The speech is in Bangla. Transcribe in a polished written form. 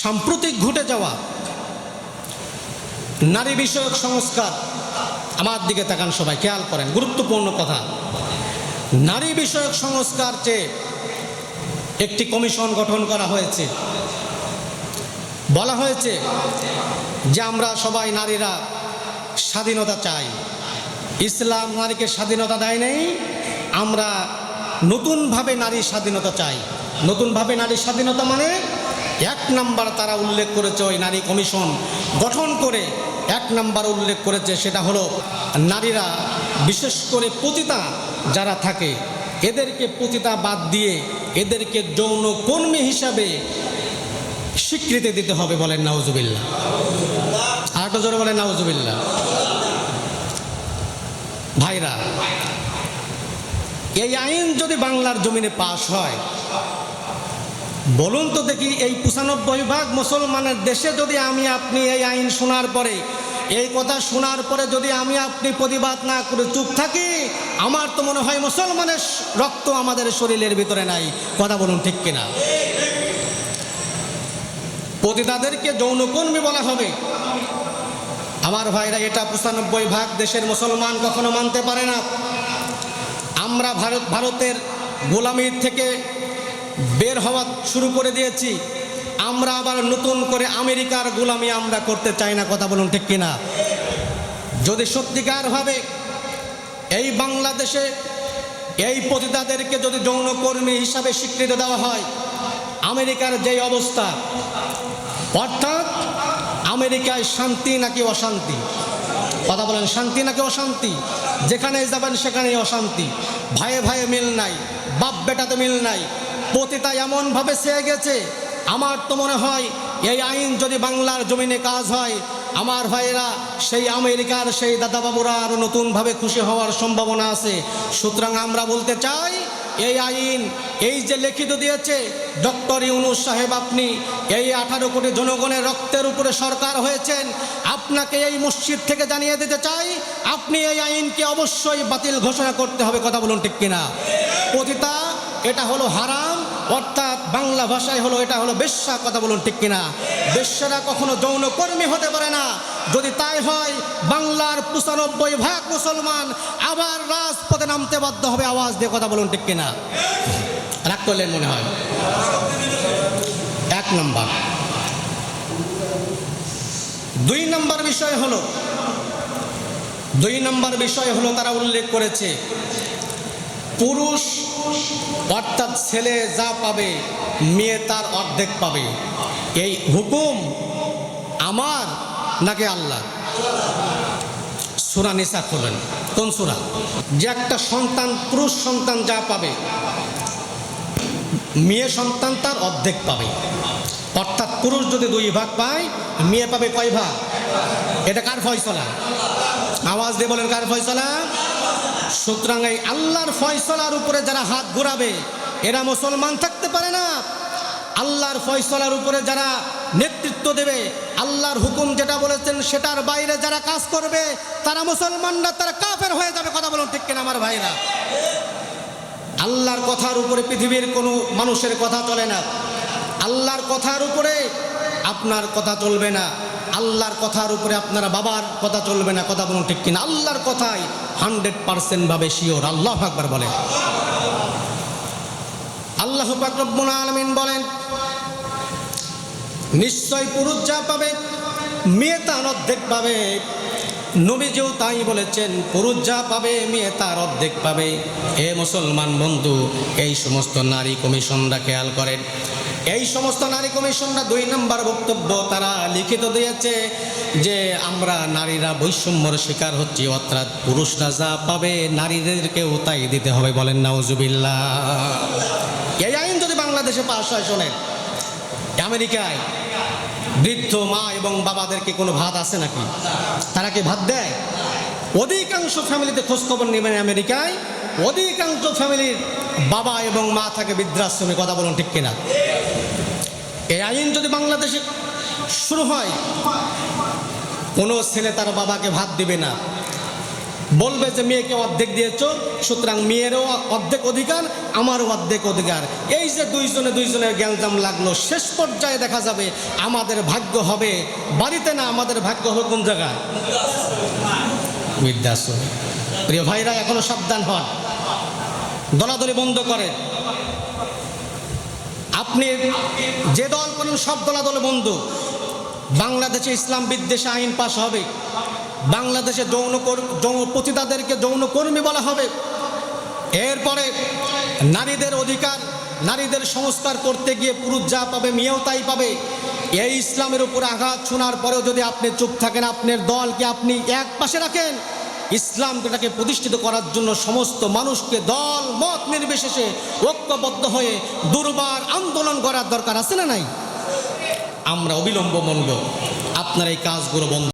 সাম্প্রতিক ঘটে যাওয়া নারী বিষয়ক সংস্কার, আমার দিকে তাকান সবাই, খেয়াল করেন, গুরুত্বপূর্ণ কথা। নারী বিষয়ক সংস্কার চেয়ে একটি কমিশন গঠন করা হয়েছে। বলা হয়েছে যে আমরা সবাই নারীরা স্বাধীনতা চাই। ইসলাম নারীকে স্বাধীনতা দেয় নাই, আমরা নতুনভাবে নারীর স্বাধীনতা চাই। নতুনভাবে নারীর স্বাধীনতা মানে এক নাম্বার তারা উল্লেখ করেছে, ওই নারী কমিশন গঠন করে এক নাম্বার উল্লেখ করেছে, সেটা হলো নারীরা, বিশেষ করে পতিতা যারা থাকে, এদেরকে পতিতা বাদ দিয়ে এদেরকে যৌন কর্মী হিসাবে স্বীকৃতি দিতে হবে। বলেন নাউজুবিল্লাহ। আরেকটু জোরে বলেন নাউজুবিল্লাহ। ভাইরা, এই আইন যদি বাংলার জমিনে পাশ হয়, বলুন তো দেখি, এই ৯৫% মুসলমানের দেশে যদি আমি আপনি এই আইন শোনার পরে, এই কথা শোনার পরে যদি আমি আপনি প্রতিবাদ না করে চুপ থাকি, আমার তো মনে হয় মুসলমানের রক্ত আমাদের শরীরের ভিতরে নাই। কথা বলুন ঠিক কিনা? পতিতাদেরকে যৌনকর্মী বলা হবে। আমার ভাইরা, এটা ৯৫% দেশের মুসলমান কখনো মানতে পারে না। আমরা ভারতের গোলামির থেকে বের হওয়া শুরু করে দিয়েছি, আমরা আবার নতুন করে আমেরিকার গোলামি আমরা করতে চাই না। কথা বলুন ঠিক কিনা? যদি সত্যিকারভাবে এই বাংলাদেশে এই পতিতাদেরকে যদি যৌনকর্মী হিসাবে স্বীকৃতি দেওয়া হয়, আমেরিকার যেই অবস্থা, অর্থাৎ আমেরিকায় শান্তি নাকি অশান্তি? কথা বলেন, শান্তি নাকি অশান্তি? যেখানে যাবেন সেখানেই অশান্তি, ভাইয়ে ভাইয়ে মিল নাই, বাপ বেটাতে মিল নাই, পতিতা এমনভাবে চেয়ে গেছে। আমার তো মনে হয় এই আইন যদি বাংলার জমিনে কাজ হয়, আমার ভাইয়েরা, সেই আমেরিকার সেই দাদাবাবুরা আরও নতুনভাবে খুশি হওয়ার সম্ভাবনা আছে। সুতরাং আমরা বলতে চাই, এই আইন, এই যে লিখিত দিয়েছে ডক্টর ইউনূস সাহেব, আপনি এই 18 কোটি জনগণের রক্তের উপরে সরকার হয়েছেন, আপনাকে এই মসজিদ থেকে জানিয়ে দিতে চাই, আপনি এই আইনকে অবশ্যই বাতিল ঘোষণা করতে হবে। কথা বলুন ঠিক কিনা? পতিতা এটা হলো হারাম, অর্থাৎ বাংলা ভাষায় হলো এটা হলো বেশ্যা। কথা বলুন ঠিক কিনা? বেশ্যারা কখনো যৌনকর্মী হতে পারে না। যদি তাই হয়, বাংলার ৯৫% মুসলমান আবার রাজপথে নামতে বাধ্য হবে আওয়াজ দিয়ে। কথা বলুন ঠিক কিনা? রাগ করলেন মনে হয়। এক নম্বর। ২ নম্বর বিষয় হলো তারা উল্লেখ করেছে, পুরুষ অর্থাৎ ছেলে যা পাবে মেয়ে তার অর্ধেক পাবে। এই হুকুম আমার নাকি আল্লাহ? সূরা নিসা খোলেন, কোন সূরা? যে একটা সন্তান, পুরুষ সন্তান যা পাবে, মেয়ে সন্তান তার অর্ধেক পাবে। অর্থাৎ পুরুষ যদি 2 ভাগ পায়, মেয়ে পাবে কয় ভাগ? এটা কার ফয়সালা? আওয়াজ দিয়ে বলেন, কার ফয়সালা? সুতরাং এই আল্লাহর ফয়সালার উপরে যারা হাত ঘোরাবে, এরা মুসলমান থাকতে পারে না। আল্লাহর ফয়সালার উপরে যারা নেতৃত্ব দেবে, আল্লাহর হুকুম যেটা বলেছেন সেটার বাইরে যারা কাজ করবে, তারা মুসলমান না, তারা কাফের হয়ে যাবে। কথা বলুন ঠিক কিনা আমার ভাইরা? আল্লাহর কথার উপরে পৃথিবীর কোনো মানুষের কথা চলে না। আল্লাহর কথার উপরে আপনার কথা চলবে না, আল্লাহর কথার উপরে আপনার বাবার কথা চলবে না। কথা বলুন ঠিক কিনা? আল্লাহর কথাই 100% ভাবে শিওর। আল্লাহু আকবার বলেন। আল্লাহ পাক রব্বুল আলামিন বলেন, নিশ্চয় পুরুষ যা পাবে মেয়ে তার অর্ধেক পাবে। নবীজিও তাই বলেছেন, পুরুষ যা পাবে মেয়ে তার অর্ধেক পাবে। এ মুসলমান বন্ধু, এই সমস্ত নারী কমিশনরা খেয়াল করেন, এই সমস্ত নারী কমিশনরা 2 নম্বর বক্তব্য তারা লিখিত দিয়েছে যে আমরা নারীরা বৈষম্যের শিকার হচ্ছি, অর্থাৎ পুরুষরা যা পাবে নারীদেরকেও তাই দিতে হবে। বলেন নাউজুবিল্লাহ। এই আইন যদি বাংলাদেশে পাশ হয়, শোনেন, আমেরিকায় বৃদ্ধ মা এবং বাবাদেরকে কোনো ভাত আছে নাকি? তারা কি ভাত দেয়? অধিকাংশ ফ্যামিলিতে খোঁজখবর নেবেন, আমেরিকায় অধিকাংশ ফ্যামিলির বাবা এবং মা থাকে বৃদ্ধাশ্রমে। কথা বলুন ঠিক কিনা? এই আইন যদি বাংলাদেশে শুরু হয়, কোনো ছেলে তার বাবাকে ভাত দিবে না, বলবে যে মেয়েকে অর্ধেক দিয়েছো, সুতরাং মেয়েরও অর্ধেক অধিকার, আমারও অর্ধেক অধিকার। এই যে দুইজনের গ্যাঞ্জাম লাগলো, শেষ পর্যায়ে দেখা যাবে আমাদের ভাগ্য হবে বাড়িতে না, আমাদের ভাগ্য হবে কোন জায়গায়? বৃদ্ধাশ্রমে। প্রিয় ভাইরা, এখনো সাবধান হন, দলাদলি বন্ধ করেন। আপনি যে দল করেন সব দলাদল বন্ধ। বাংলাদেশে ইসলাম বিদ্বেষী আইন পাশ হবে, বাংলাদেশে পতিতাদেরকে যৌনকর্মী বলা হবে। এরপরে নারীদের অধিকার, নারীদের সংস্কার করতে গিয়ে পুরুষ যা পাবে মেয়েও তাই পাবে। এই ইসলামের উপর আঘাত শোনার পরেও যদি আপনি চুপ থাকেন, আপনার দলকে আপনি এক পাশে রাখেন, ইসলামটাকে প্রতিষ্ঠিত করার জন্য সমস্ত মানুষকে দল মত নির্বিশেষে ঐক্যবদ্ধ হয়ে দুর্বার আন্দোলন করার দরকার আছে না নাই? আমরা অবিলম্ব বলব আপনার এই কাজগুলো বন্ধ